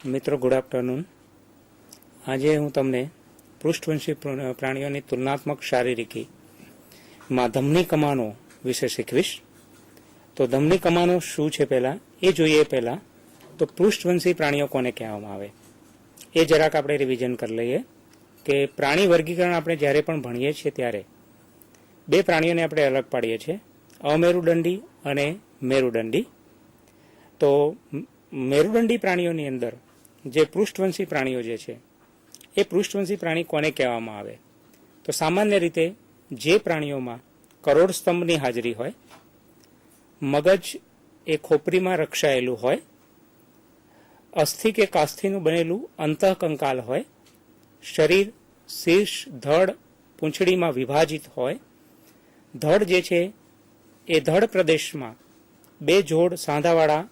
મિત્રો good afternoon. આજે હું તમને પૃષ્ઠવંશી પ્રાણીઓની તુલનાત્મક શારીરિકીમાં ધમની કમાનો વિશે શીખવીશ. તો ધમની કમાનો શું છે પહેલા એ જોઈએ. પહેલા તો પૃષ્ઠવંશી પ્રાણીઓ કોને કહેવામાં આવે એ જરાક આપણે રિવિઝન કરી લઈએ કે પ્રાણી વર્ગીકરણ આપણે જ્યારે પણ ભણીએ છીએ ત્યારે બે પ્રાણીઓને આપણે અલગ પાડીએ છીએ, અમેરુદંડી અને મેરુદંડી. તો મેરુદંડી પ્રાણીઓની અંદર જે પૃષ્ઠવંશી પ્રાણીઓ જે છે એ પૃષ્ઠવંશી પ્રાણી કોને કહેવામાં આવે? તો સામાન્ય રીતે જે પ્રાણીઓમાં કરોડ સ્તંભની હાજરી હોય, મગજ એ ખોપરીમાં રક્ષાયેલું હોય, અસ્થિ કે કાસ્થિનું બનેલું અંતઃકંકાલ હોય, શરીર શીર્ષ ધડ પૂંછડીમાં વિભાજિત હોય, ધડ જે છે એ ધડ પ્રદેશમાં બે જોડ સાંધાવાળા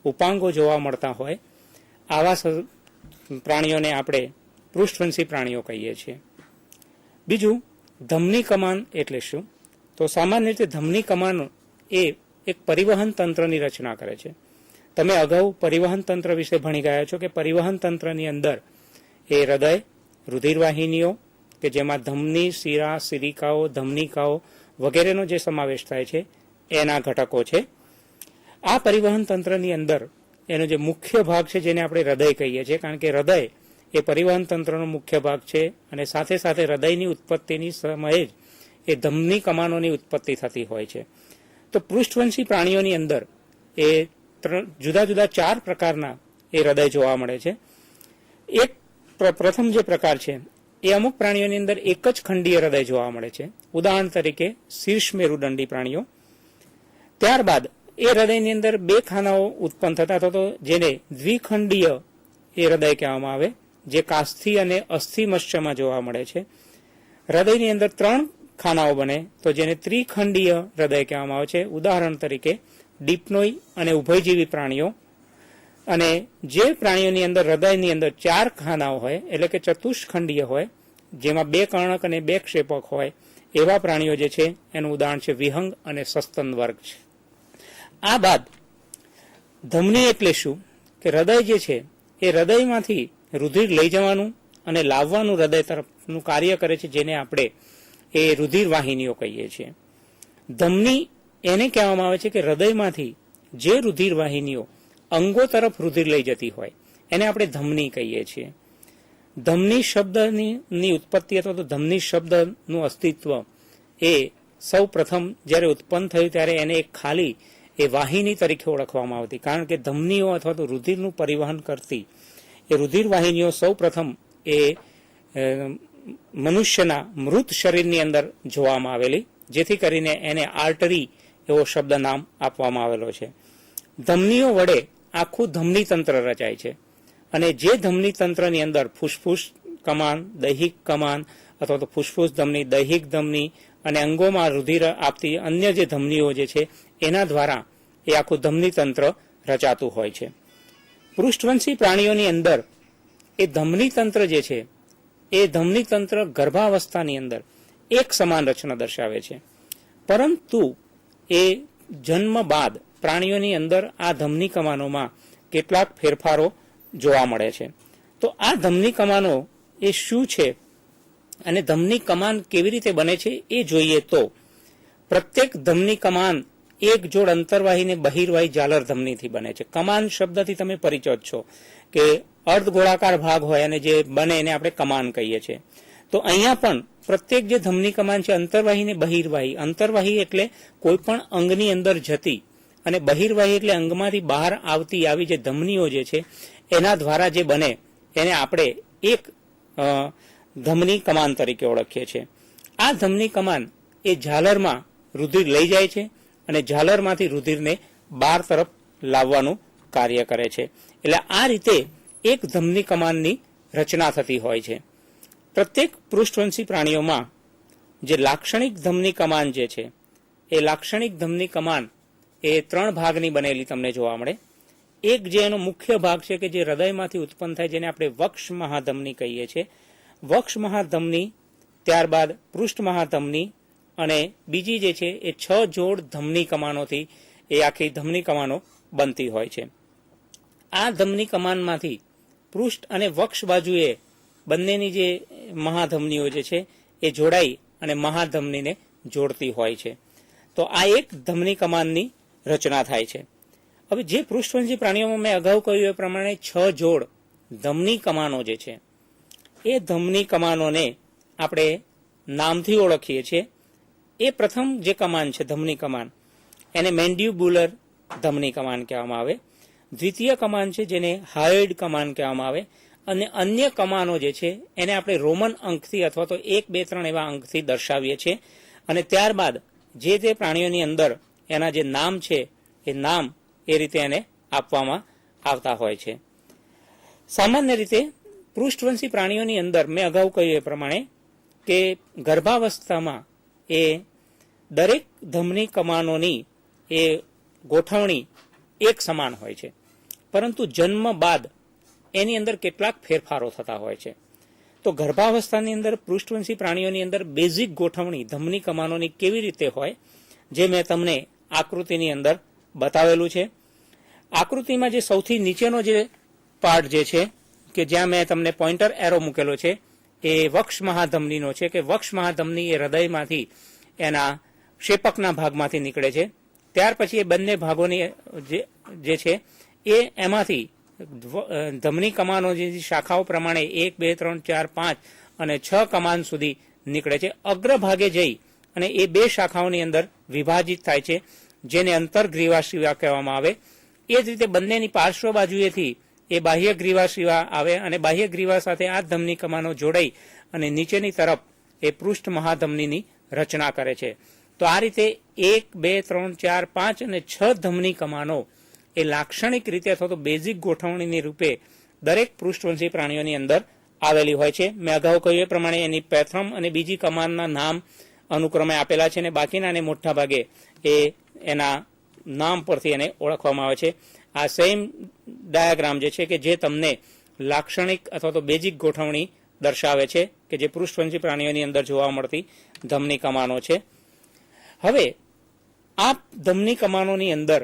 ઉપાંગો જોવા મળતા હોય, આવા પ્રાણીઓને આપણે પૃષ્ઠવંશી પ્રાણીઓ કહીએ છીએ. બીજું, ધમની કમાન એટલે શું? તો સામાન્ય રીતે ધમની કમાન એ એક પરિવહન તંત્રની રચના કરે છે. તમે અગાઉ પરિવહન તંત્ર વિશે ભણી ગયા છો કે પરિવહન તંત્રની અંદર એ હૃદય, રુધિરવાહિનીઓ કે જેમાં ધમની, શિરા, સિરિકાઓ, ધમનિકાઓ વગેરેનો જે સમાવેશ થાય છે એના ઘટકો છે. આ પરિવહન તંત્રની અંદર એનો જે મુખ્ય ભાગ છે જેને આપણે હૃદય કહીએ છીએ, કારણ કે હૃદય એ પરિવહન તંત્રનો મુખ્ય ભાગ છે અને સાથે સાથે હૃદયની ઉત્પત્તિની સમયે જ એ ધમની કમાનોની ઉત્પત્તિ થતી હોય છે. તો પૃષ્ઠવંશી પ્રાણીઓની અંદર એ જુદા જુદા 4 પ્રકારના એ હૃદય જોવા મળે છે. એક પ્રથમ જે પ્રકાર છે એ અમુક પ્રાણીઓની અંદર એક જ ખંડીય હૃદય જોવા મળે છે, ઉદાહરણ તરીકે શીર્ષ મેરુદંડી પ્રાણીઓ. ત્યારબાદ એ હૃદયની અંદર 2 ખાનાઓ ઉત્પન્ન થતા હતો, જેને દ્વિખંડીય એ હૃદય કહેવામાં આવે, જે કાસ્થિ અને અસ્થિ મત્સ્યમાં જોવા મળે છે. હૃદયની અંદર 3 ખાનાઓ બને તો જેને ત્રિખંડીય હૃદય કહેવામાં આવે છે, ઉદાહરણ તરીકે ડિપ્નોઈ અને ઉભયજીવી પ્રાણીઓ. અને જે પ્રાણીઓની અંદર હૃદયની અંદર 4 ખાનાઓ હોય એટલે કે ચતુષ્ખંડીય હોય, જેમાં 2 કર્ણક અને 2 ક્ષેપક હોય, એવા પ્રાણીઓ જે છે એનું ઉદાહરણ છે વિહંગ અને સસ્તન વર્ગ છે. આ બાદ ધમની એટલે શું કે હૃદય જે છે એ હૃદયમાંથી રુધિર લઈ જવાનું અને લાવવાનું હૃદય તરફનું કાર્ય કરે છે, જેને આપણે એ રુધિર વાહિનીઓ કહીએ છીએ. ધમની એને કહેવામાં આવે છે કે હૃદયમાંથી જે રુધિર વાહિનીઓ અંગો તરફ રુધિર લઈ જતી હોય એને આપણે ધમની કહીએ છીએ. ધમની શબ્દની ઉત્પત્તિ અથવા તો ધમની શબ્દનું અસ્તિત્વ એ સૌ પ્રથમ જ્યારે ઉત્પન્ન થયું ત્યારે એને એક ખાલી એ વાહિની તરીકે ઓળખવામાં આવતી, કારણ કે ધમનીઓ અથવા તો રુધિરનું પરિવહન કરતી એ રુધિર વાહિનીઓ સૌ પ્રથમ એ મનુષ્યના મૃત શરીરની અંદર જોવામાં આવેલી, જેથી કરીને એને આર્ટરી એવો શબ્દ નામ આપવામાં આવેલો છે. ધમનીઓ વડે આખું ધમની તંત્ર રચાય છે અને જે ધમની તંત્રની અંદર ફૂસ્ફૂસ કમાન, દૈહિક કમાન અથવા તો ફૂસ્ફૂસ ધમની, દૈહિક ધમની અને અંગોમાં રુધિર આપતી અન્ય જે ધમનીઓ જે છે એના દ્વારા એ આખું ધમની તંત્ર રચાતું હોય છે. પૃષ્ઠવંશી પ્રાણીઓની અંદર એ ધમની તંત્ર જે છે એ ધમની તંત્ર ગર્ભાવસ્થાની અંદર એક સમાન રચના દર્શાવે છે, પરંતુ એ જન્મ બાદ પ્રાણીઓની અંદર આ ધમની કમાનોમાં કેટલાક ફેરફારો જોવા મળે છે. તો આ ધમની કમાનો એ શું છે અને ધમની કમાન કેવી રીતે બને છે એ જોઈએ તો પ્રત્યેક ધમની કમાન એક જોડ અંતર્વાહી ને બહિર્વાહી જાલર ધમનીથી બને છે. કમાન શબ્દથી તમે પરિચિત છો કે અર્ધ ગોળાકાર ભાગ હોય અને જે બને એને આપણે કમાન કહીએ છીએ. તો અહીંયા પણ પ્રત્યેક જે ધમની કમાન છે અંતર્વાહી ને બહિર્વાહી, અંતર્વાહી એટલે કોઈ પણ અંગની અંદર જતી અને બહિર્વાહી એટલે અંગમાંથી બહાર આવતી આવી જે ધમનીઓ જે છે એના દ્વારા જે બને એને આપણે એક ધમની કમાન તરીકે ઓળખીએ છીએ. આ ધમની કમાન એ ઝાલરમાં રુધિર લઈ જાય છે અને ઝાલરમાંથી રુધિરને બહાર તરફ લાવવાનું કાર્ય કરે છે. એટલે આ રીતે એક ધમની કમાનની રચના થતી હોય છે. પ્રત્યેક પૃષ્ઠવંશી પ્રાણીઓમાં જે લાક્ષણિક ધમની કમાન જે છે એ લાક્ષણિક ધમની કમાન એ 3 ભાગની બનેલી તમને જોવા મળે. એક જે એનો મુખ્ય ભાગ છે કે જે હૃદયમાંથી ઉત્પન્ન થાય, જેને આપણે વક્ષ મહાધમની કહીએ છીએ. વક્ષ મહાધમની, ત્યારબાદ પૃષ્ઠ મહાધમની અને બીજી જે છે એ 6 જોડ ધમની કમાનોથી એ આખી ધમની કમાનો બનતી હોય છે. આ ધમની કમાનમાંથી પૃષ્ઠ અને વક્ષ બાજુએ બંનેની જે મહાધમનીઓ જે છે એ જોડાઈ અને મહાધમનીને જોડતી હોય છે. તો આ એક ધમની કમાનની રચના થાય છે. હવે જે પૃષ્ઠવંશી પ્રાણીઓમાં મેં અગાઉ કહ્યું એ પ્રમાણે 6 જોડ ધમની કમાનો જે છે એ ધમની કમાનોને આપણે નામથી ઓળખીએ છીએ. એ પ્રથમ જે કમાન છે ધમની કમાન એને મેન્ડિબ્યુલર ધમની કમાન કહેવામાં આવે. દ્વિતીય કમાન છે જેને હાયોઇડ કમાન કહેવામાં આવે. અને અન્ય કમાનો જે છે એને આપણે રોમન અંકથી અથવા તો 1, 2, 3 એવા અંકથી દર્શાવીએ છીએ. અને ત્યારબાદ જે તે પ્રાણીઓની અંદર એના જે નામ છે એ નામ એ રીતે એને આપવામાં આવતા હોય છે. સામાન્ય રીતે પૃષ્ઠવંશી પ્રાણીઓની અંદર મેં અગાઉ કહ્યું એ પ્રમાણે કે ગર્ભાવસ્થામાં એ દરેક ધમની કમાનોની એ ગોઠવણી એક સમાન હોય છે, પરંતુ જન્મ બાદ એની અંદર કેટલાક ફેરફારો થતા હોય છે. તો ગર્ભાવસ્થાની અંદર પૃષ્ઠવંશી પ્રાણીઓની અંદર બેઝિક ગોઠવણી ધમની કમાનોની કેવી રીતે હોય, જે મેં તમને આકૃતિની અંદર બતાવેલું છે. આકૃતિમાં જે સૌથી નીચેનો જે પાર્ટ જે છે કે જ્યાં મેં તમને પોઇન્ટર એરો મૂકેલો છે એ વક્ષ મહાધમનીનો છે કે વક્ષ મહાધમની એ હૃદયમાંથી એના શેપકના ભાગમાંથી નીકળે છે. ત્યાર પછી એ બંને ભાગોની જે છે એ એમાંથી ધમની કમાનો જે શાખાઓ પ્રમાણે 1, 2, 3, 4, 5 અને 6 કમાન સુધી નીકળે છે. અગ્રભાગે જઈ અને એ 2 શાખાઓની અંદર વિભાજિત થાય છે, જેને અંતરગ્રીવા શિરા કહેવામાં આવે. એ જ રીતે બંનેની પાર્શ્વ બાજુએથી એ બાહ્ય ગ્રીવા શિરા આવે અને બાહ્ય ગ્રીવા સાથે આ ધમની કમાનો જોડાઈ અને નીચેની તરફ એ પૃષ્ઠ મહાધમનીની રચના કરે છે. તો આ રીતે 1, 2, 3, 4, 5 અને 6 ધમની કમાનો એ લાક્ષણિક રીતે અથવા તો બેઝિક ગોઠવણીની રૂપે દરેક પૃષ્ઠવંશી પ્રાણીઓની અંદર આવેલી હોય છે. મેં અગાઉ કહ્યું એ પ્રમાણે એની પ્રથમ અને બીજી કમાનના નામ અનુક્રમે આપેલા છે અને બાકીના અને મોટા ભાગે એ એના નામ પરથી એને ઓળખવામાં આવે છે. આ સેમ ડાયાગ્રામ જે છે કે જે તમને લાક્ષણિક અથવા તો બેઝિક ગોઠવણી દર્શાવે છે કે જે પૃષ્ઠવંશી પ્રાણીઓની અંદર જોવા મળતી ધમની કમાનો છે. હવે આ ધમની કમાનોની અંદર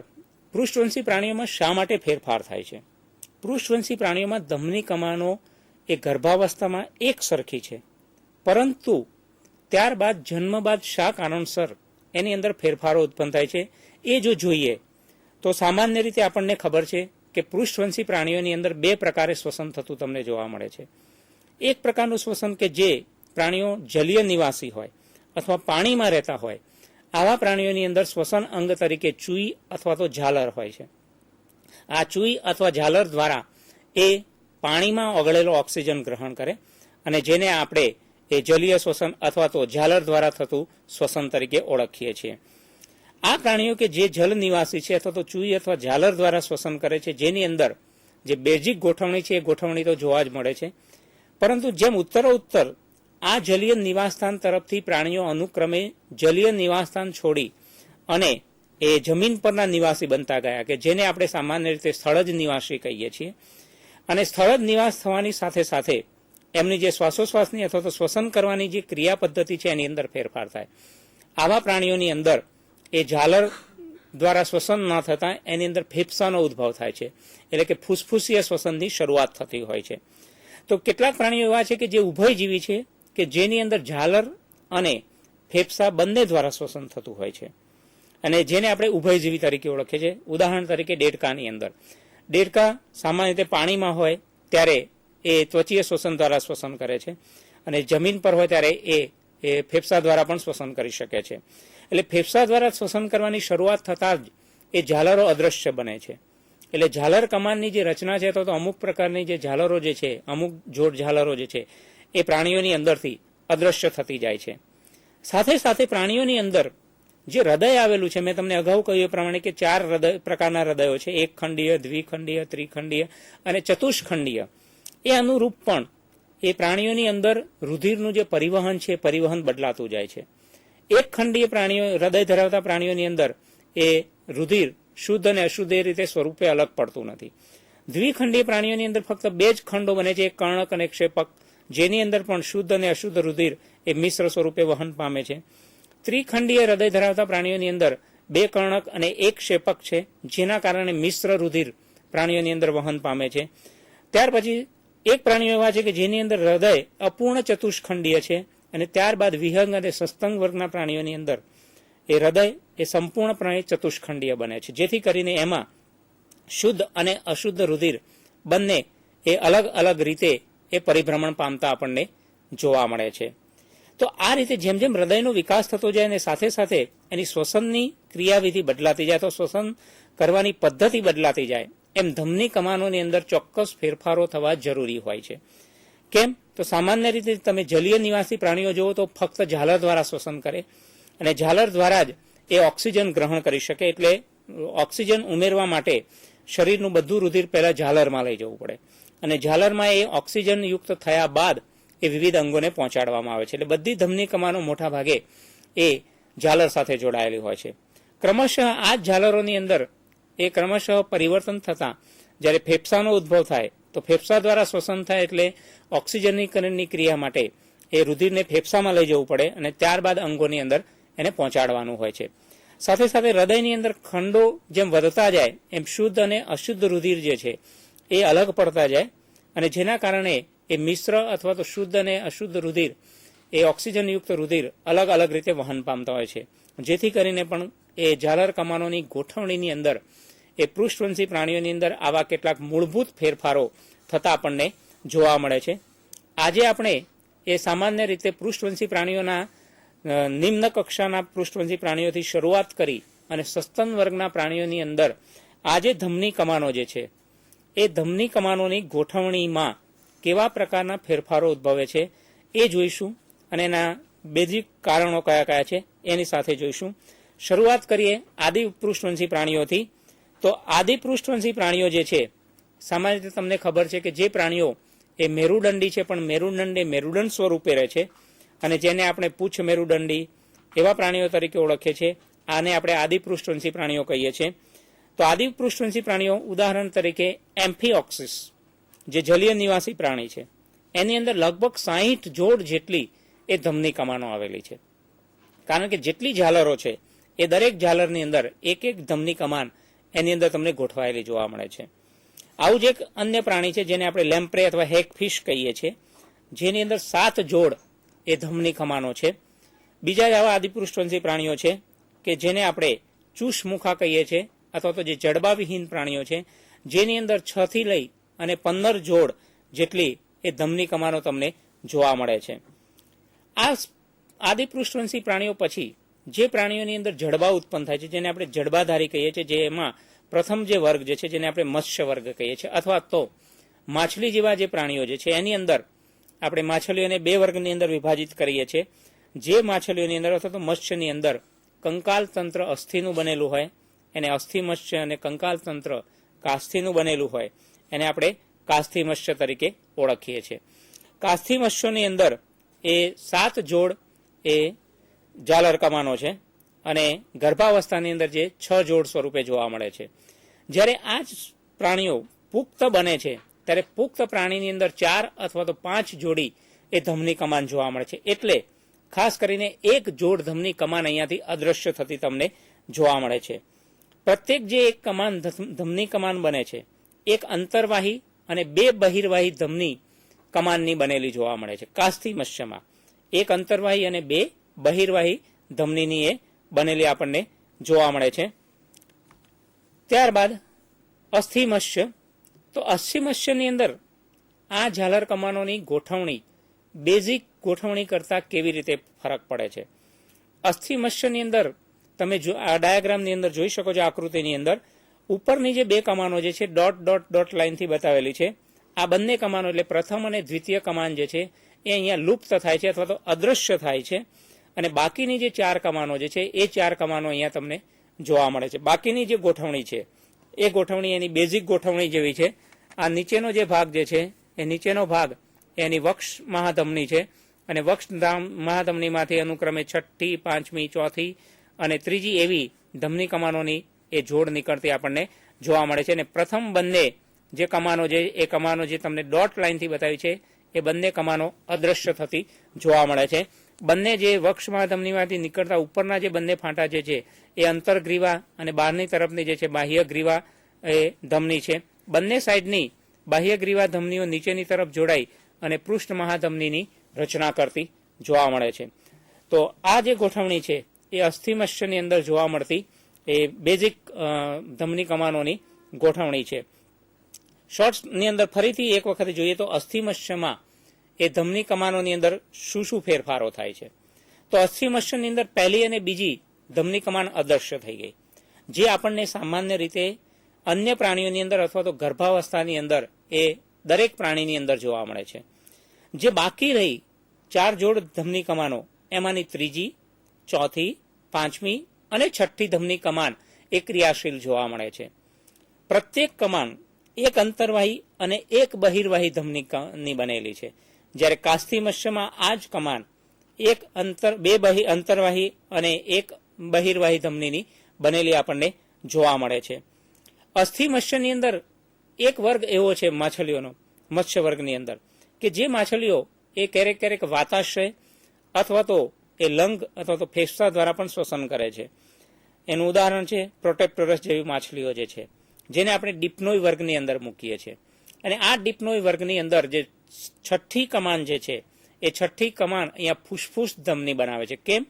પૃષ્ઠવંશી પ્રાણીઓમાં શા માટે ફેરફાર થાય છે? પૃષ્ઠવંશી પ્રાણીઓમાં ધમની કમાનો એ ગર્ભાવસ્થામાં એક સરખી છે, પરંતુ ત્યારબાદ જન્મ બાદ શા કારણસર એની અંદર ફેરફારો ઉત્પન્ન થાય છે એ જો જોઈએ તો સામાન્ય રીતે આપણને ખબર છે કે પૃષ્ઠવંશી પ્રાણીઓની અંદર 2 પ્રકારે શ્વસન થતું તમને જોવા મળે છે. એક પ્રકારનું શ્વસન કે જે પ્રાણીઓ જલીય નિવાસી હોય અથવા પાણીમાં રહેતા હોય આવા પ્રાણીઓની અંદર શ્વસન અંગ તરીકે ચૂઈ અથવા તો ઝાલર હોય છે. આ ચૂઈ અથવા ઝાલર દ્વારા એ પાણીમાં ઓગળેલો ઓક્સિજન ગ્રહણ કરે અને જેને આપણે એ જલીય શ્વસન અથવા તો ઝાલર દ્વારા થતું શ્વસન તરીકે ઓળખીએ છીએ. આ પ્રાણીઓ કે જે જલ નિવાસી છે અથવા તો ચૂઈ અથવા ઝાલર દ્વારા શ્વસન કરે છે, જેની અંદર જે બેઝિક ગોઠવણી છે એ ગોઠવણી તો જોવા જ મળે છે, પરંતુ જેમ ઉત્તરોત્તર આ જલીય નિવાસસ્થાન તરફથી પ્રાણીઓ અનુક્રમે જલીય નિવાસસ્થાન છોડી અને એ જમીન પરના નિવાસી બનતા ગયા કે જેને આપણે સામાન્ય રીતે સ્થળજ નિવાસી કહીએ છીએ. અને સ્થળજ નિવાસ થવાની સાથે સાથે એમની જે શ્વાસોશ્વાસની અથવા તો શ્વસન કરવાની જે ક્રિયા પદ્ધતિ છે એની અંદર ફેરફાર થાય. આવા પ્રાણીઓની અંદર એ ઝાલર દ્વારા શ્વસન ન થતાં એની અંદર ફેફસાનો ઉદ્ભવ થાય છે, એટલે કે ફૂસફૂસીય શ્વસનની શરૂઆત થતી હોય છે. તો કેટલાક પ્રાણીઓ એવા છે કે જે ઉભયજીવી છે કે જેની અંદર ઝાલર અને ફેફસા બંને દ્વારા શ્વસન થતું હોય છે અને જેને આપણે ઉભયજીવી તરીકે ઓળખીએ છીએ. ઉદાહરણ તરીકે દેડકાની અંદર દેડકા સામાન્ય રીતે પાણીમાં હોય ત્યારે એ ત્વચીય શ્વસન દ્વારા શ્વસન કરે છે અને જમીન પર હોય ત્યારે એ ફેફસા દ્વારા પણ શ્વસન કરી શકે છે. એટલે ફેફસા દ્વારા શ્વસન કરવાની શરૂઆત થતાં જ એ ઝાલરો અદ્રશ્ય બને છે. એટલે ઝાલર કમાનની જે રચના છે તો અમુક પ્રકારની જે ઝાલરો જે છે, અમુક જોડ ઝાલરો જે છે એ પ્રાણીઓની અંદરથી અદ્રશ્ય થતી જાય છે. સાથે સાથે પ્રાણીઓની અંદર જે હૃદય આવેલું છે, મેં તમને અગાઉ કહ્યું એ પ્રમાણે કે 4 પ્રકારના હૃદયો છે, એક ખંડીય, દ્વિખંડીય, ત્રિખંડીય અને ચતુષ્ખંડીય. એ અનુરૂપ પણ એ પ્રાણીઓની અંદર રુધિરનું જે પરિવહન છે પરિવહન બદલાતું જાય છે. એક ખંડીય પ્રાણીઓ હૃદય ધરાવતા પ્રાણીઓની અંદર એ રુધિર શુદ્ધ અને અશુદ્ધ એ રીતે સ્વરૂપે અલગ પડતું નથી. દ્વિખંડીય પ્રાણીઓની અંદર ફક્ત 2 જ ખંડો બને છે, એક કર્ણક અને એક ક્ષેપક, જેની અંદર પણ શુદ્ધ અને અશુદ્ધ રુધિર એ મિશ્ર સ્વરૂપે વહન પામે છે. ત્રિખંડીય હૃદય ધરાવતા પ્રાણીઓની અંદર 2 કર્ણક અને 1 ક્ષેપક છે, જેના કારણે મિશ્ર રુધિર પ્રાણીઓની અંદર વહન પામે છે. ત્યાર પછી એક પ્રાણીઓ એવા છે કે જેની અંદર હૃદય અપૂર્ણ ચતુષ્ખંડીય છે, અને ત્યારબાદ વિહંગ અને સસ્તંગ વર્ગના પ્રાણીઓની અંદર એ હૃદય એ સંપૂર્ણપણે ચતુષ્ખંડીય બને છે, જેથી કરીને એમાં શુદ્ધ અને અશુદ્ધ રુધિર બંને એ અલગ અલગ રીતે એ પરિભ્રમણ પામતા આપણને જોવા મળે છે. તો આ રીતે જેમ જેમ હૃદયનો વિકાસ થતો જાય અને સાથે સાથે એની શ્વસનની ક્રિયાવિધિ બદલાતી જાય, તો શ્વસન કરવાની પદ્ધતિ બદલાતી જાય, એમ ધમની કમાનોની અંદર ચોક્કસ ફેરફારો થવા જરૂરી હોય છે. કેમ? તો સામાન્ય રીતે તમે જલીય નિવાસી પ્રાણીઓ જુઓ તો ફક્ત ઝાલર દ્વારા શ્વસન કરે, અને ઝાલર દ્વારા જ એ ઓક્સિજન ગ્રહણ કરી શકે. એટલે ઓક્સિજન ઉમેરવા માટે શરીરનું બધું રુધિર પહેલા ઝાલરમાં લઈ જવું પડે, અને ઝાલરમાં એ ઓક્સિજન યુક્ત થયા બાદ એ વિવિધ અંગોને પહોંચાડવામાં આવે છે. એટલે બધી ધમની કમાનો મોટા ભાગે એ ઝાલર સાથે જોડાયેલી હોય છે. ક્રમશઃ આ જ ઝાલરોની અંદર એ ક્રમશઃ પરિવર્તન થતાં જ્યારે ફેફસાનો ઉદ્ભવ થાય તો ફેફસા દ્વારા શ્વસન થાય, એટલે ઓક્સિજનીકરણની ક્રિયા માટે એ રુધિરને ફેફસામાં લઈ જવું પડે અને ત્યારબાદ અંગોની અંદર એને પહોંચાડવાનું હોય છે. સાથે સાથે હૃદયની અંદર ખંડો જેમ વધતા જાય એમ શુદ્ધ અને અશુદ્ધ રુધિર જે છે એ અલગ પડતા જાય, અને જેના કારણે એ મિશ્ર અથવા તો શુદ્ધ અને અશુદ્ધ રુધિર એ ઓક્સિજનયુક્ત રુધિર અલગ અલગ રીતે વહન પામતા હોય છે. જેથી કરીને પણ એ ઝાલર કમાનોની ગોઠવણીની અંદર એ પૃષ્ઠવંશી પ્રાણીઓની અંદર આવા કેટલાક મૂળભૂત ફેરફારો થતા આપણને જોવા મળે છે. આજે આપણે એ સામાન્ય રીતે પૃષ્ઠવંશી પ્રાણીઓના નિમ્ન કક્ષાના પૃષ્ઠવંશી પ્રાણીઓથી શરૂઆત કરી અને સસ્તન વર્ગના પ્રાણીઓની અંદર આજે ધમની કમાનો જે છે એ ધમની કમાનોની ગોઠવણીમાં કેવા પ્રકારના ફેરફારો ઉદ્ભવે છે એ જોઈશું, અને એના બેઝિક કારણો કયા કયા છે એની સાથે જોઈશું. શરૂઆત કરીએ આદિ પૃષ્ઠવંશી પ્રાણીઓથી. તો આદિ પૃષ્ઠવંશી પ્રાણીઓ જે છે, સામાન્ય રીતે તમને ખબર છે કે જે પ્રાણીઓ એ મેરુદંડી છે, પણ મેરુદંડ એ મેરુદંડ સ્વરૂપે રહે છે, અને જેને આપણે પૂછ મેરુદંડી એવા પ્રાણીઓ તરીકે ઓળખીએ છીએ. આને આપણે આદિ પૃષ્ઠવંશી પ્રાણીઓ કહીએ છીએ. તો આદિ પૃષ્ઠવંશી પ્રાણીઓ ઉદાહરણ તરીકે એમ્ફિઓક્સિસ જે જલીય નિવાસી પ્રાણી છે, એની અંદર લગભગ 60 જોડ જેટલી એ ધમની કમાનો આવેલી છે. કારણ કે જેટલી ઝાલરો છે એ દરેક ઝાલરની અંદર એક એક ધમની કમાન એની અંદર તમને ગોઠવાયેલી જોવા મળે છે. આવું જ એક અન્ય પ્રાણી છે જેને આપણે લેમ્પ્રે અથવા હેગફિશ કહીએ છીએ, જેની અંદર 7 જોડ એ ધમની કમાનો છે. બીજા જ આવા આદિપૃષ્ઠવંશી પ્રાણીઓ છે કે જેને આપણે ચૂષમુખા કહીએ છીએ, અથવા તો જે જડબાવિહીન પ્રાણીઓ છે, જેની અંદર 6 થી લઈ અને 15 જોડ જેટલી એ ધમની કમાનો તમને જોવા મળે છે. આ આદિપૃષ્ઠવંશી પ્રાણીઓ પછી જે પ્રાણીઓની અંદર જડબા ઉત્પન્ન થાય છે, જેને આપણે જડબાધારી કહીએ છીએ, જેમાં પ્રથમ જે વર્ગ જે છે જેને આપણે મત્સ્ય વર્ગ કહીએ છીએ, અથવા તો માછલી જેવા જે પ્રાણીઓ જે છે એની અંદર આપણે માછલીઓને 2 વર્ગની અંદર વિભાજિત કરીએ છીએ. જે માછલીઓની અંદર અથવા તો મત્સ્યની અંદર કંકાલ તંત્ર અસ્થિનું બનેલું હોય એને અસ્થિ મત્સ્ય, અને કંકાલ તંત્ર કાસ્થિનું બનેલું હોય એને આપણે કાસ્થિ મત્સ્ય તરીકે ઓળખીએ છીએ. કાસ્થિ મત્સ્યોની અંદર એ 7 જોડ એ ઝાલર કમાનો છે, અને ગર્ભાવસ્થાની અંદર જે 6 જોડ સ્વરૂપે જોવા મળે છે. જ્યારે આ જ પ્રાણીઓ પુખ્ત બને છે ત્યારે પુખ્ત પ્રાણીની અંદર 4 અથવા તો 5 જોડી એ ધમની કમાન જોવા મળે છે. એટલે ખાસ કરીને એક જોડ ધમની કમાન અહીંયાથી અદ્રશ્ય થતી તમને જોવા મળે છે. પ્રત્યેક જે એક કમાન ધમની કમાન બને છે, એક અંતર્વાહી અને 2 બહિર્વાહી ધમની કમાનની બનેલી જોવા મળે છે. કાસ્થિ મત્સ્યમાં એક અંતર્વાહી અને 2 બહિર્વાહી ધમનીની એ બનેલી આપણને જોવા મળે છે. ત્યારબાદ અસ્થિ મત્સ્ય. તો અસ્થિ મત્સ્યની અંદર આ ઝાલર કમાનોની ગોઠવણી બેઝિક ગોઠવણી કરતાં કેવી રીતે ફરક પડે છે. અસ્થિ મત્સ્યની અંદર તમે આ ડાયાગ્રામની અંદર જોઈ શકો છો, આકૃતિની અંદર ઉપરની જે 2 કમાનો જે છે ડોટ ડોટ ડોટ લાઇનથી બતાવેલી છે, આ બંને કમાનો એટલે પ્રથમ અને દ્વિતીય કમાન જે છે એ અહીંયા લુપ્ત થાય છે અથવા તો અદ્રશ્ય થાય છે, અને બાકીની જે 4 કમાનો જે છે એ 4 કમાનો અહીંયા તમને જોવા મળે છે. બાકીની જે ગોઠવણી છે એ ગોઠવણી એની બેઝિક ગોઠવણી જેવી છે. આ નીચેનો જે ભાગ જે છે એ નીચેનો ભાગ એની વક્ષ મહાધમની છે, અને વક્ષ મહાધમનીમાંથી અનુક્રમે 6ઠી, 5મી, 4થી અને 3જી એવી ધમની કમાનોની એ જોડ નીકળતી આપણને જોવા મળે છે. અને પ્રથમ બંને જે કમાનો એ કમાનો જે તમને ડોટ લાઇનથી બતાવી છે એ બંને કમાનો અદ્રશ્ય થતી જોવા મળે છે. બંને જે વક્ષ મહાધમનીમાંથી નીકળતા ઉપરના જે બંને ફાંટા જે છે એ અંતરગ્રીવા અને બહારની તરફની જે છે બાહ્ય ગ્રીવા એ ધમની છે. બંને સાઈડની બાહ્યગ્રીવા ધમનીઓ નીચેની તરફ જોડાઈ અને પૃષ્ઠ મહાધમનીની રચના કરતી જોવા મળે છે. તો આ જે ગોઠવણી છે એ અસ્થિમસ્યની અંદર જોવા મળતી એ બેઝિક ધમની કમાનોની ગોઠવણી છે. શોર્ટ્સની અંદર ફરીથી એક વખત જોઈએ તો અસ્થિમસ્યમાં એ ધમની કમાનોની અંદર શું શું ફેરફારો થાય છે. તો અસ્થિમસ્યની અંદર પહેલી અને બીજી ધમની કમાન અદૃશ્ય થઈ ગઈ, જે આપણને સામાન્ય રીતે અન્ય પ્રાણીઓની અંદર અથવા તો ગર્ભાવસ્થાની અંદર એ દરેક પ્રાણીની અંદર જોવા મળે છે. જે બાકી રહી 4 જોડ ધમની કમાનો, એમાંની ત્રીજી, ચોથી, પાંચમી અને છઠ્ઠી ધમની કમાન એ ક્રિયાશીલ જોવા મળે છે. પ્રત્યેક કમાન એક અંતર્વાહી અને એક બહિર્વાહી ધમની બનેલી છે, જ્યારે કાસ્થિમસ્યમાં આ જ કમાન બે અંતર્વાહી અને એક બહિર્વાહી ધમનીની બનેલી આપણને જોવા મળે છે. અસ્થિમસ્યની અંદર એક વર્ગ એવો છે માછલીઓનો, મત્સ્ય વર્ગની અંદર, કે જે માછલીઓ એ ક્યારેક ક્યારેક વાતાશય અથવા તો એ લંગ અથવા તો ફેફસા દ્વારા પણ શ્વસન કરે છે. એનું ઉદાહરણ છે પ્રોટેપ્ટોરસ જેવી માછલીઓ જે છે, જેને આપણે ડિપ્નોય વર્ગની અંદર મૂકીએ છીએ. અને આ ડિપ્નોય વર્ગની અંદર જે છઠ્ઠી કમાન જે છે એ છઠ્ઠી કમાન અહીંયા ફૂસફૂસ ધમની બનાવે છે. કેમ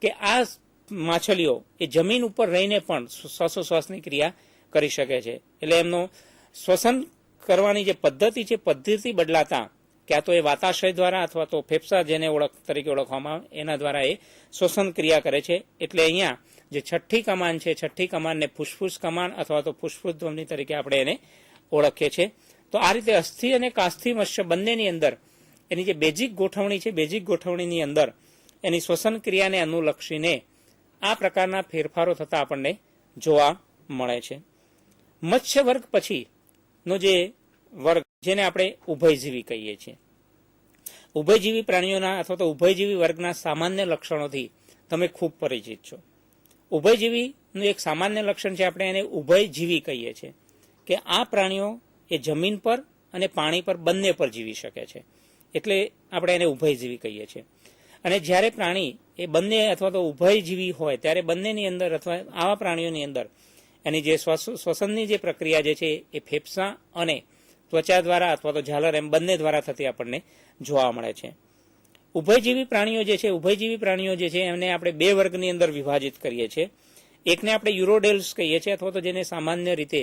કે આ માછલીઓ એ જમીન ઉપર રહીને પણ શ્વાસોશ્વાસની ક્રિયા કરી શકે છે. એટલે એમનો શ્વસન કરવાની જે પદ્ધતિ બદલાતા ક્યાં તો એ વાતાશય દ્વારા અથવા તો ફેફસા જેને તરીકે ઓળખવામાં આવે એના દ્વારા એ શ્વસન ક્રિયા કરે છે. એટલે અહીંયા જે છઠ્ઠી કમાન છે, છઠ્ઠી કમાનને ફૂસફૂસ કમાન અથવા તો ફૂસફૂસ ધમની તરીકે આપણે એને ઓળખીએ છીએ. તો આ રીતે અસ્થિ અને કાસ્થિમસ્ય બંનેની અંદર એની જે બેઝિક ગોઠવણી છે, બેઝિક ગોઠવણીની અંદર એની શ્વસન ક્રિયાને અનુલક્ષીને આ પ્રકારના ફેરફારો થતા આપણને જોવા મળે છે. મત્સ્ય વર્ગ પછીનો જે વર્ગ જેને આપણે ઉભયજીવી કહીએ છીએ. ઉભયજીવી પ્રાણીઓના અથવા તો ઉભયજીવી વર્ગના સામાન્ય લક્ષણોથી તમે ખૂબ પરિચિત છો. ઉભયજીવીનું એક સામાન્ય લક્ષણ છે, આપણે એને ઉભયજીવી કહીએ છીએ, કે આ પ્રાણીઓ એ જમીન પર અને પાણી પર બંને પર જીવી શકે છે. એટલે આપણે એને ઉભયજીવી કહીએ છીએ. અને જ્યારે પ્રાણી એ બંને અથવા તો ઉભયજીવી હોય ત્યારે બંનેની અંદર અથવા આવા પ્રાણીઓની અંદર એની જે શ્વસનની જે પ્રક્રિયા જે છે એ ફેફસા અને ત્વચા દ્વારા અથવા તો ઝાલર એમ બંને દ્વારા થતી આપણને જોવા મળે છે. ઉભયજીવી પ્રાણીઓ જે છે એમને આપણે બે વર્ગની અંદર વિભાજિત કરીએ છીએ. એકને આપણે યુરોડેલ્સ કહીએ છીએ અથવા તો જેને સામાન્ય રીતે